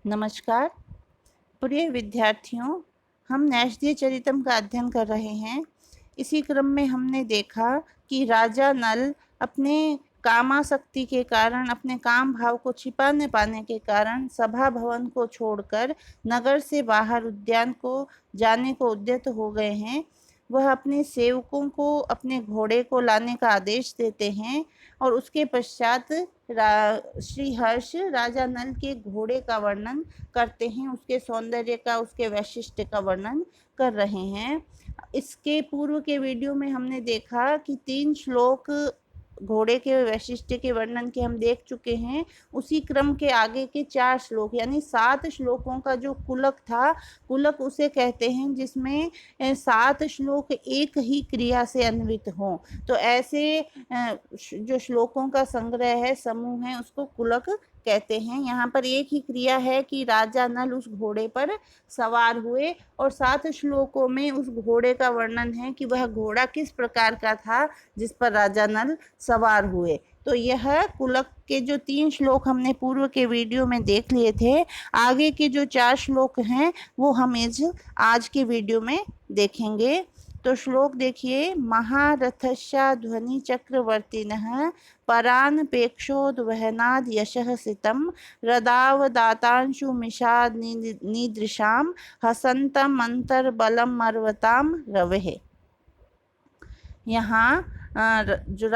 नमस्कार प्रिय विद्यार्थियों, हम नैषधीय चरितम का अध्ययन कर रहे हैं। इसी क्रम में हमने देखा कि राजा नल अपने कामासक्ति के कारण, अपने काम भाव को छिपाने पाने के कारण सभा भवन को छोड़कर नगर से बाहर उद्यान को जाने को उद्यत हो गए हैं। वह अपने सेवकों को अपने घोड़े को लाने का आदेश देते हैं और उसके पश्चात श्री हर्ष राजा नल के घोड़े का वर्णन करते हैं, उसके सौंदर्य का, उसके वैशिष्ट्य का वर्णन कर रहे हैं। इसके पूर्व के वीडियो में हमने देखा कि 3 श्लोक घोड़े के वैशिष्ट्य के वर्णन के हम देख चुके हैं। उसी क्रम के आगे के 4 श्लोक यानी 7 श्लोकों का जो कुलक था, कुलक उसे कहते हैं जिसमें 7 श्लोक एक ही क्रिया से अन्वित हों। तो ऐसे जो श्लोकों का संग्रह है, समूह है, उसको कुलक कहते हैं। यहाँ पर एक ही क्रिया है कि राजा नल उस घोड़े पर सवार हुए और 7 श्लोकों में उस घोड़े का वर्णन है कि वह घोड़ा किस प्रकार का था जिस पर राजा नल सवार हुए। तो यह कुलक के जो 3 श्लोक हमने पूर्व के वीडियो में देख लिए थे, आगे के जो 4 श्लोक हैं वो हम आज के वीडियो में देखेंगे। तो श्लोक देखिए, महारथस्या ध्वनि चक्रवर्तिनः परानपेक्षोद्वहनाद् यशः सितं रदावदातांशु मिषाद निदृशां हसन्तम् अंतर्बलम् मर्वतां रवेः। यहाँ जो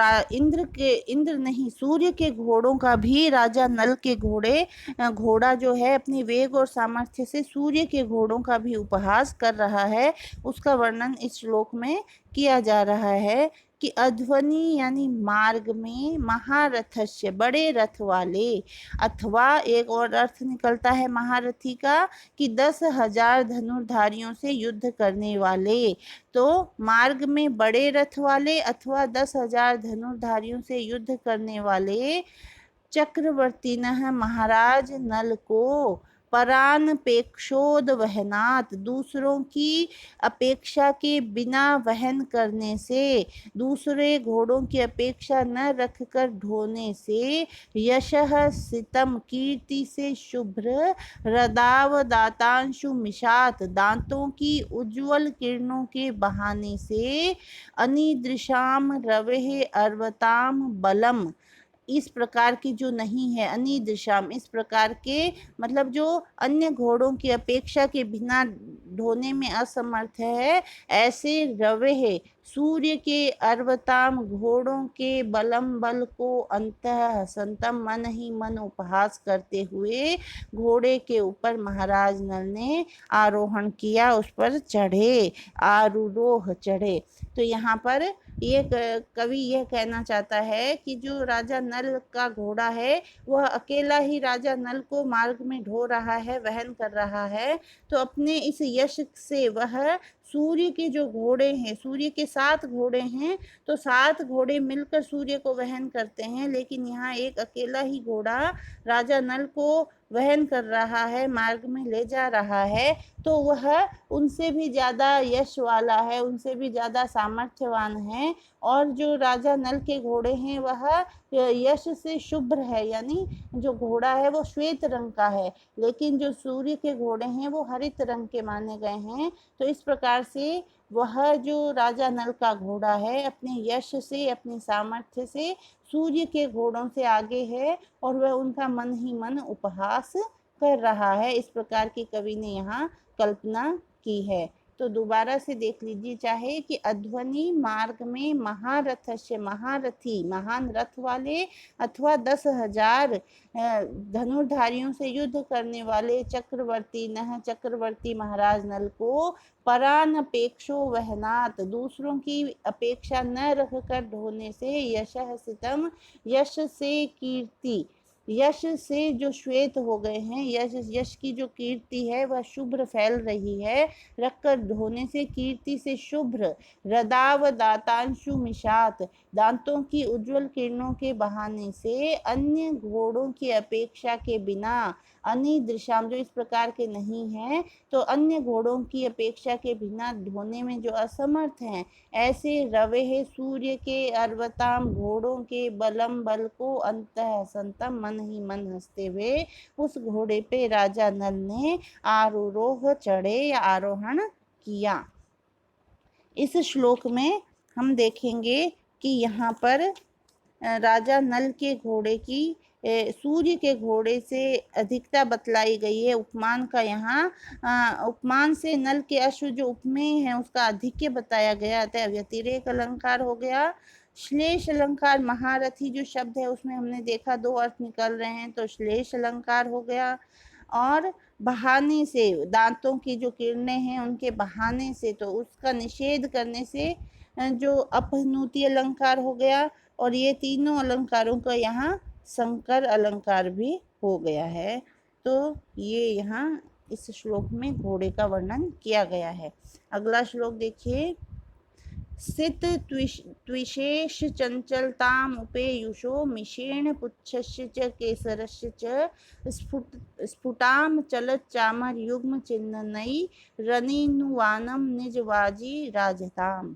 सूर्य के घोड़ों का भी राजा नल के घोड़ा जो है अपनी वेग और सामर्थ्य से सूर्य के घोड़ों का भी उपहास कर रहा है। उसका वर्णन इस श्लोक में किया जा रहा है कि अध्वनि यानी मार्ग में, महारथस्य बड़े रथ वाले, अथवा एक और अर्थ निकलता है महारथी का कि 10,000 धनुर्धारियों से युद्ध करने वाले। तो मार्ग में बड़े रथ वाले अथवा 10,000 धनुर्धारियों से युद्ध करने वाले चक्रवर्तीनः महाराज नल को परानपेक्षोद वहनात् दूसरों की अपेक्षा के बिना वहन करने से, दूसरे घोड़ों की अपेक्षा न रखकर ढोने से, यशः सितम कीर्ति से शुभ्र, रदाव दातांशु मिषात दांतों की उज्ज्वल किरणों के बहाने से, अनिदृशाम रवेः अर्वताम बलम इस प्रकार की जो नहीं है, अनिदृशाम इस प्रकार के मतलब जो अन्य घोड़ों की अपेक्षा के बिना ढोने में असमर्थ है, ऐसे रवे है सूर्य के अर्वताम घोड़ों के बलम बल को अंतः हसंतम मन ही मन उपहास करते हुए घोड़े के ऊपर महाराज नल ने आरोहण किया, उस पर चढ़े, आरूरोह चढ़े। तो यहाँ पर ये कवि यह कहना चाहता है कि जो राजा नल का घोड़ा है वह अकेला ही राजा नल को मार्ग में ढो रहा है, वहन कर रहा है। तो अपने इस यश से वह सूर्य के जो घोड़े हैं, सूर्य के 7 घोड़े हैं, तो 7 घोड़े मिलकर सूर्य को वहन करते हैं, लेकिन यहाँ एक अकेला ही घोड़ा राजा नल को वहन कर रहा है, मार्ग में ले जा रहा है। तो वह उनसे भी ज़्यादा यश वाला है, उनसे भी ज़्यादा सामर्थ्यवान है। और जो राजा नल के घोड़े हैं वह यश से शुभ्र है, यानी जो घोड़ा है वो श्वेत रंग का है, लेकिन जो सूर्य के घोड़े हैं वो हरित रंग के माने गए हैं। तो इस प्रकार से वह जो राजा नल का घोड़ा है अपने यश से, अपनी सामर्थ्य से सूर्य के घोड़ों से आगे है और वह उनका मन ही मन उपहास कर रहा है। इस प्रकार की कवि ने यहाँ कल्पना की है। तो दोबारा से देख लीजिए चाहे कि अध्वनि मार्ग में महारथस्य महारथी महान रथ वाले अथवा 10,000 धनुर्धारियों से युद्ध करने वाले चक्रवर्ती महाराज नल को परानपेक्षो वहनात् दूसरों की अपेक्षा न रखकर ढोने से, यशः सितम यश से कीर्ति, यश से जो श्वेत हो गए हैं, यश की जो कीर्ति है वह शुभ्र फैल रही है, रखकर ढोने से कीर्ति से शुभ्र, रदाव दातांशु मिषात दांतों की उज्जवल किरणों के बहाने से अन्य घोड़ों की अपेक्षा के बिना अनिदृशाम, जो इस प्रकार के नहीं हैं, तो अन्य घोड़ों की अपेक्षा के बिना ढोने में जो असमर्थ हैं, ऐसे रवे सूर्य के अर्वताम घोड़ों के बलम बल को अंतः संतम, मन ही मन हंसते हुए उस घोड़े पे राजा नल ने आरोह चढ़े या आरोहण किया। इस श्लोक में हम देखेंगे कि यहाँ पर राजा नल के घोड़े की सूर्य के घोड़े से अधिकता बतलाई गई है। उपमान का यहाँ उपमान से नल के अश्व जो उपमेय है उसका अधिक्य बताया गया, अतः व्यतिरेक अलंकार हो गया। श्लेष अलंकार महारथी जो शब्द है उसमें हमने देखा दो अर्थ निकल रहे हैं, तो श्लेष अलंकार हो गया। और बहाने से, दांतों की जो किरणें हैं उनके बहाने से, तो उसका निषेध करने से जो अपहनुति अलंकार हो गया। और ये तीनों अलंकारों का यहाँ संकर अलंकार भी हो गया है। तो ये यहाँ इस श्लोक में घोड़े का वर्णन किया गया है। अगला श्लोक देखिए। सित त्विशेष चंचलताम उपेयुषो मिषेण पुच्छस्य च केसरस्य च स्फुटाम चलत चामर युग्म चिन्ननई रनिनुवानम निजवाजी राजताम।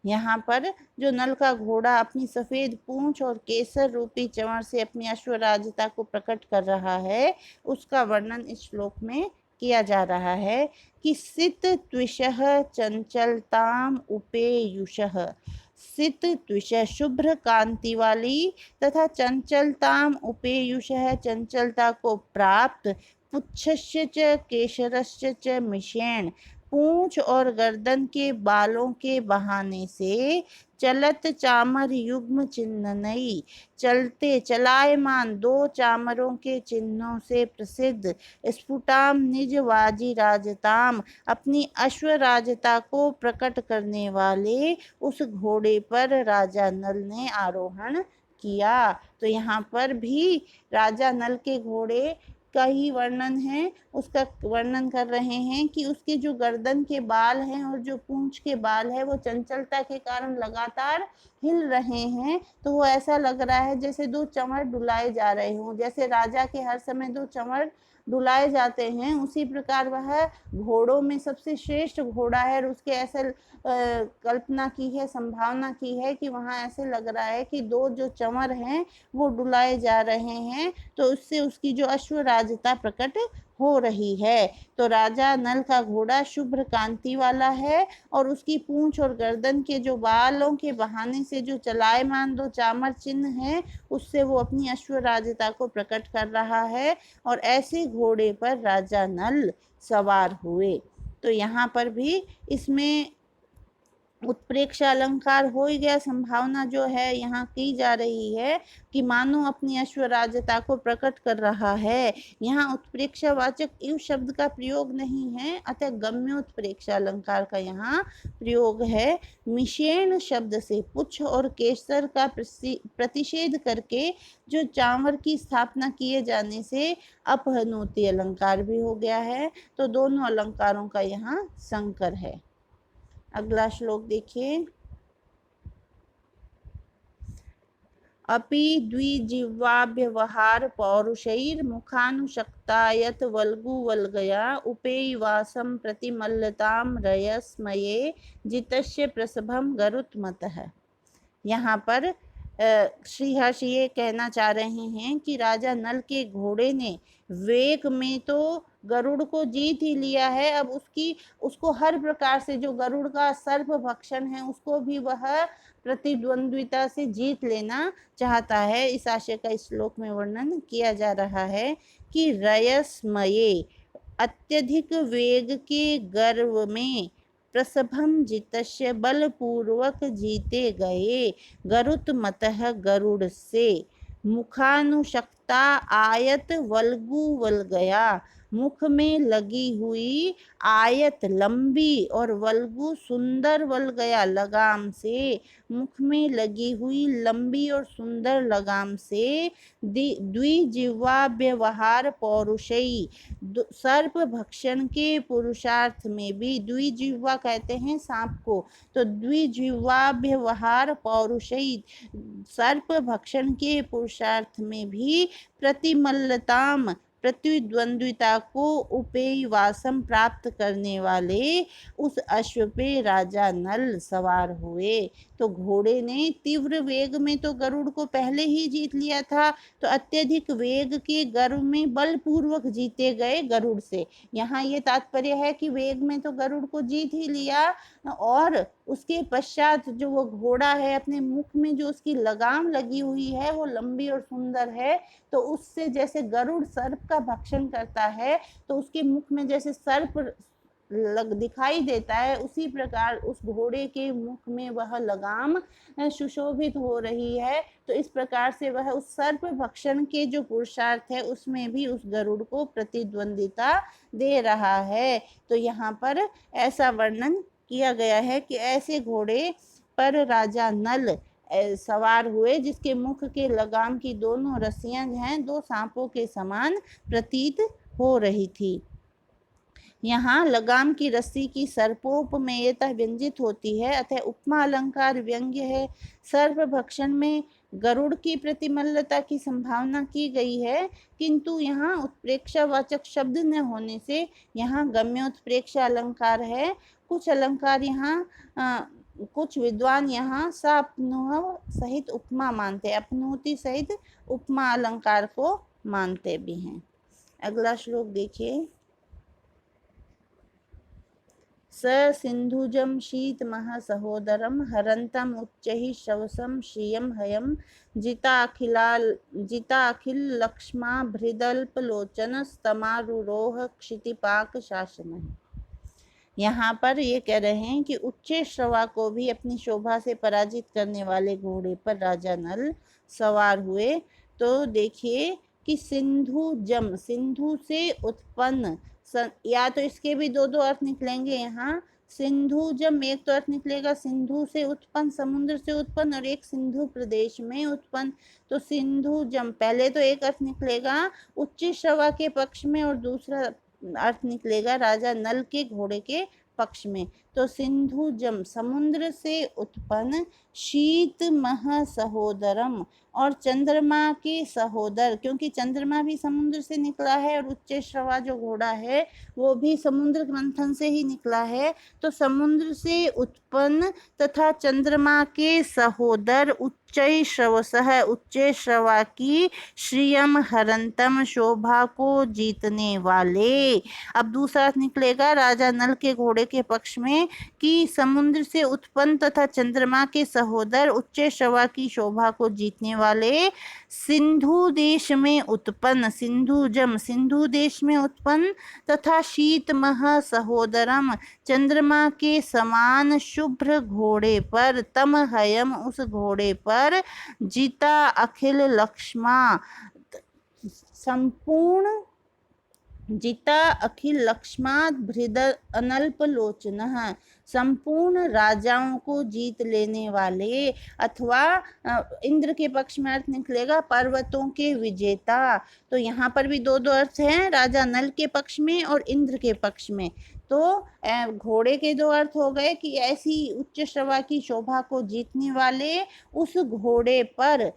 यहाँ पर जो नल का घोड़ा अपनी सफेद पूंछ और केसर रूपी चंवर से अपनी अश्वराजता को प्रकट कर रहा है, उसका वर्णन इस श्लोक में किया जा रहा है कि सित त्विषः चंचलताम उपेयुषः। सित त्विषः शुभ्र कांति वाली तथा चंचलताम उपेयुषः चंचलता को प्राप्त, पुच्छस्य च केशरस्य च मिषेण पूंछ और गर्दन के बालों के बहाने से, चलत चामर युग्म चिन्हनई चलते चलायमान दो चामरों के चिन्हों से प्रसिद्ध, स्फुटाम निज वाजी राजताम अपनी अश्वराजता को प्रकट करने वाले उस घोड़े पर राजा नल ने आरोहण किया। तो यहाँ पर भी राजा नल के घोड़े का ही वर्णन है, उसका वर्णन कर रहे हैं कि उसके जो गर्दन के बाल हैं और जो पूंछ के बाल है वो चंचलता के कारण लगातार हिल रहे हैं। तो वो ऐसा लग रहा है जैसे दो चंवर डुलाए जा रहे हों, जैसे राजा के हर समय दो चंवर डुलाए जाते हैं, उसी प्रकार वह घोड़ों में सबसे श्रेष्ठ घोड़ा है। और उसके ऐसे कल्पना की है, संभावना की है कि वहाँ ऐसे लग रहा है कि दो जो चंवर हैं वो डुलाए जा रहे हैं, तो उससे उसकी जो अश्वराजता प्रकट हो रही है। तो राजा नल का घोड़ा शुभ्र कांति वाला है और उसकी पूंछ और गर्दन के जो बालों के बहाने से जो चलायमान दो चामर चिन्ह हैं उससे वो अपनी अश्वराजता को प्रकट कर रहा है। और ऐसे घोड़े पर राजा नल सवार हुए। तो यहाँ पर भी इसमें उत्प्रेक्ष अलंकार हो ही गया। संभावना जो है यहाँ की जा रही है कि मानो अपनी अश्वराजता को प्रकट कर रहा है। यहाँ उत्प्रेक्षावाचक इव शब्द का प्रयोग नहीं है, अतः गम्योत्प्रेक्ष अलंकार का यहाँ प्रयोग है। मिषेण शब्द से पुच्छ और केसर का प्रतिषेध करके जो चांवर की स्थापना किए जाने से अपहनोति अलंकार भी हो गया है। तो दोनों अलंकारों का यहाँ संकर है। अगला श्लोक देखिए। अपि द्विजिह्वाव्यवहार पौरुषैर मुखानुशक्ता यत वल्गु वल्गया उपेयवासं प्रतिमल्लताम रयस्मये जितस्य प्रसभम गरुत्मतः। यहाँ पर श्रीहर्ष ये कहना चाह रहे हैं कि राजा नल के घोड़े ने वेग में तो गरुड़ को जीत ही लिया है, अब उसको हर प्रकार से जो गरुड़ का सर्प भक्षण है उसको भी वह प्रतिद्वंद्विता से जीत लेना चाहता है। इस आशय का इस श्लोक में वर्णन किया जा रहा है कि रयस्मये अत्यधिक वेग के गर्व में प्रसभम जितस्य बलपूर्वक जीते गए गरुत्मतः गरुड़ से, मुखानुशक्ता ता आयत वल्गु वल गया। मुख में लगी हुई आयत लंबी और वल्गु सुंदर वल गया लगाम से। मुख में लगी हुई लंबी और सुंदर लगाम से द्विजिह्वा व्यवहार पौरुषई, सर्प भक्षण के पुरुषार्थ में भी, द्विजिह्वा कहते हैं सांप को, तो द्विजिह्वा व्यवहार पौरुषई, सर्प भक्षण के पुरुषार्थ में भी प्रतिमल्लताम, प्रतिद्वंद्विता को उपेयवासम प्राप्त करने वाले उस अश्व पे राजा नल सवार हुए। तो घोड़े ने तीव्र वेग में तो गरुड़ को पहले ही जीत लिया था, तो अत्यधिक वेग के गर्व में बलपूर्वक जीते गए गरुड़ से। यहाँ ये तात्पर्य है कि वेग में तो गरुड़ को जीत ही लिया, और उसके पश्चात जो वो घोड़ा है, अपने मुख में जो उसकी लगाम लगी हुई है वो लंबी और सुंदर है, तो उससे जैसे गरुड़ सर्प का भक्षण करता है तो उसके मुख में जैसे सर्प दिखाई देता है, उसी प्रकार उस घोड़े के मुख में वह लगाम सुशोभित हो रही है। तो इस प्रकार से वह उस सर्प भक्षण के जो पुरुषार्थ है उसमें भी उस गरुड़ को प्रतिद्वंदिता दे रहा है। तो यहाँ पर ऐसा वर्णन किया गया है कि ऐसे घोड़े पर राजा नल सवार हुए जिसके मुख के लगाम की दोनों रस्सियां हैं दो सांपों के समान प्रतीत हो रही थी। यहाँ लगाम की रस्सी की सर्पोपमेयता व्यंजित होती है, अतः उपमा अलंकार व्यंग्य है। सर्प भक्षण में गरुड़ की प्रतिमल्लता की संभावना की गई है, किंतु यहाँ उत्प्रेक्षावाचक शब्द न होने से यहाँ गम्योत्प्रेक्षा अलंकार है। कुछ अलंकार यहाँ कुछ विद्वान यहाँ सापनोह सहित उपमा मानते, अपनोति सहित उपमा अलंकार को मानते भी हैं। अगला श्लोक देखिए। स सिंधुजम शीतमः सहोदरम हरन्तम उच्चैः शवसं श्रियं हयं जिताखिल लक्ष्मा भृदल्पलोचन स्तमारुरोह क्षितिपाक शासन। यहाँ पर ये कह रहे हैं कि उच्चे श्रवा को भी अपनी शोभा से पराजित करने वाले घोड़े पर राजा नल सवार हुए। तो देखिए कि सिंधु जम, सिंधु से उत्पन्न, या तो इसके भी दो दो अर्थ निकलेंगे यहाँ। सिंधु जम एक तो अर्थ निकलेगा सिंधु से उत्पन्न, समुद्र से उत्पन्न, और एक सिंधु प्रदेश में उत्पन्न। तो सिंधु जम पहले तो एक अर्थ निकलेगा उच्च श्रवा के पक्ष में, और दूसरा अर्थ निकलेगा राजा नल के घोड़े के पक्ष में। तो सिंधु जम समुद्र से उत्पन्न, शीत मह सहोदरम और चंद्रमा के सहोदर, क्योंकि चंद्रमा भी समुद्र से निकला है और उच्च श्रवा जो घोड़ा है वो भी समुद्र मंथन से ही निकला है। तो समुद्र से उत्पन्न तथा चंद्रमा के सहोदर उच्चै श्रवसः, उच्च श्रवा की श्रियम हरंतम शोभा को जीतने वाले। अब दूसरा निकलेगा राजा नल के घोड़े के पक्ष में कि समुद्र से उत्पन्न तथा चंद्रमा के सहोदर उच्च श्रवा की शोभा को जीतने वाले, सिंधु देश में उत्पन्न, सिंधु जम सिंधु देश में उत्पन्न, तथा शीतमह सहोदरम चंद्रमा के समान शुभ्र घोड़े पर, तमहयम उस घोड़े पर, जीता अखिल लक्ष्मा संपूर्ण, जिता अखिल लक्ष्मात् भृद अनल्पलोचनः संपूर्ण राजाओं को जीत लेने वाले, अथवा इंद्र के पक्ष में अर्थ निकलेगा पर्वतों के विजेता। तो यहाँ पर भी दो दो अर्थ हैं, राजा नल के पक्ष में और इंद्र के पक्ष में। तो घोड़े के दो अर्थ हो गए कि ऐसी उच्च श्रवा की शोभा को जीतने वाले उस घोड़े पर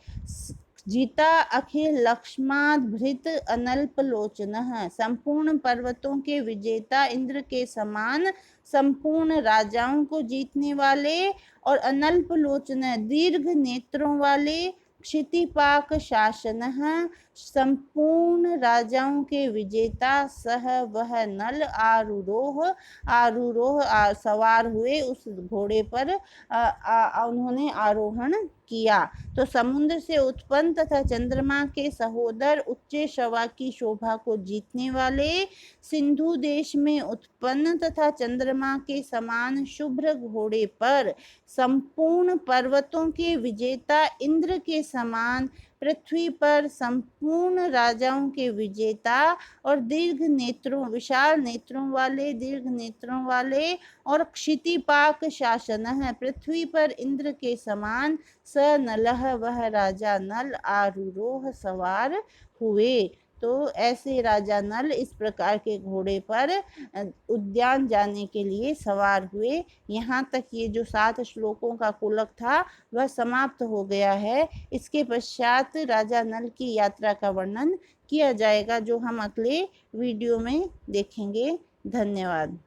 जीता अखिल लक्ष्माद भृत अनल्पलोचनः संपूर्ण पर्वतों के विजेता, इंद्र के समान संपूर्ण राजाओं को जीतने वाले, और अनल्पलोचन दीर्घ नेत्रों वाले, क्षितिपाक शासनः संपूर्ण राजाओं के विजेता, सह वह नल आरूरोह सवार हुए उस घोड़े पर उन्होंने आरोहण किया। तो समुद्र से उत्पन्न तथा चंद्रमा के सहोदर उच्च श्रवा की शोभा को जीतने वाले, सिंधु देश में उत्पन्न तथा चंद्रमा के समान शुभ्र घोड़े पर संपूर्ण पर्वतों के विजेता, इंद्र के समान पृथ्वी पर संपूर्ण राजाओं के विजेता और विशाल नेत्रों वाले, दीर्घ नेत्रों वाले और क्षितिपाक शासन है। पृथ्वी पर इंद्र के समान स नलः, वह राजा नल आरूरोह सवार हुए। तो ऐसे राजा नल इस प्रकार के घोड़े पर उद्यान जाने के लिए सवार हुए। यहाँ तक ये जो 7 श्लोकों का कुलक था वह समाप्त हो गया है। इसके पश्चात राजा नल की यात्रा का वर्णन किया जाएगा, जो हम अगले वीडियो में देखेंगे। धन्यवाद।